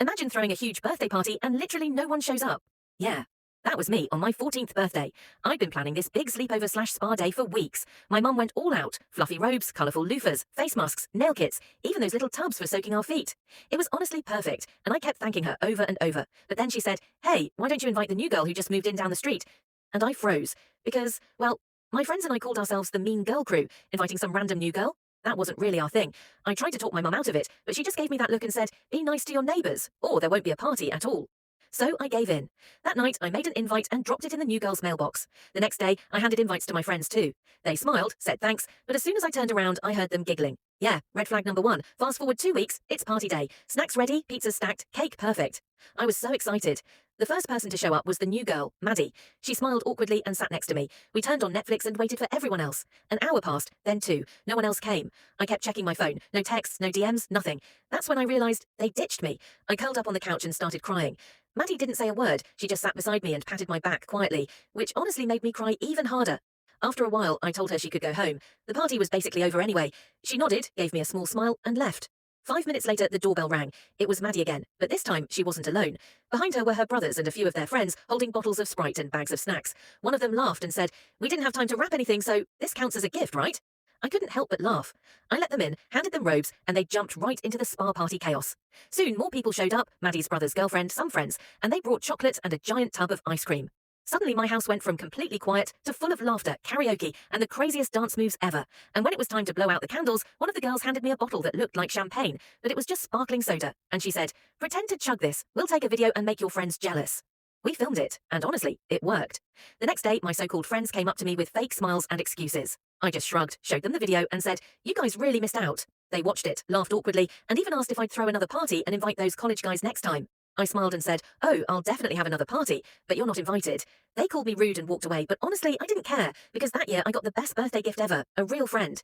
Imagine throwing a huge birthday party and literally no one shows up. Yeah, that was me on my 14th birthday. I'd been planning this big sleepover/spa day for weeks. My mum went all out: fluffy robes, colourful loofahs, face masks, nail kits, even those little tubs for soaking our feet. It was honestly perfect, and I kept thanking her over and over. But then she said, "Hey, why don't you invite the new girl who just moved in down the street?" And I froze, because, well, my friends and I called ourselves the Mean Girl Crew, inviting some random new girl. That wasn't really our thing. I tried to talk my mum out of it, but she just gave me that look and said, "Be nice to your neighbours, or there won't be a party at all." So I gave in. That night, I made an invite and dropped it in the new girl's mailbox. The next day, I handed invites to my friends too. They smiled, said thanks, but as soon as I turned around, I heard them giggling. Yeah, red flag number one. Fast forward 2 weeks, it's party day. Snacks ready, pizzas stacked, cake perfect. I was so excited. The first person to show up was the new girl, Maddie. She smiled awkwardly and sat next to me. We turned on Netflix and waited for everyone else. An hour passed, then two. No one else came. I kept checking my phone. No texts, no DMs, nothing. That's when I realized they ditched me. I curled up on the couch and started crying. Maddie didn't say a word. She just sat beside me and patted my back quietly, which honestly made me cry even harder. After a while, I told her she could go home. The party was basically over anyway. She nodded, gave me a small smile, and left. 5 minutes later, the doorbell rang. It was Maddie again, but this time she wasn't alone. Behind her were her brothers and a few of their friends, holding bottles of Sprite and bags of snacks. One of them laughed and said, "We didn't have time to wrap anything, so this counts as a gift, right?" I couldn't help but laugh. I let them in, handed them robes, and they jumped right into the spa party chaos. Soon, more people showed up: Maddie's brother's girlfriend, some friends, and they brought chocolate and a giant tub of ice cream. Suddenly, my house went from completely quiet to full of laughter, karaoke, and the craziest dance moves ever. And when it was time to blow out the candles, one of the girls handed me a bottle that looked like champagne, but it was just sparkling soda. And she said, "Pretend to chug this. We'll take a video and make your friends jealous." We filmed it, and honestly, it worked. The next day, my so-called friends came up to me with fake smiles and excuses. I just shrugged, showed them the video, and said, "You guys really missed out." They watched it, laughed awkwardly, and even asked if I'd throw another party and invite those college guys next time. I smiled and said, "Oh, I'll definitely have another party, but you're not invited." They called me rude and walked away, but honestly, I didn't care, because that year I got the best birthday gift ever: a real friend.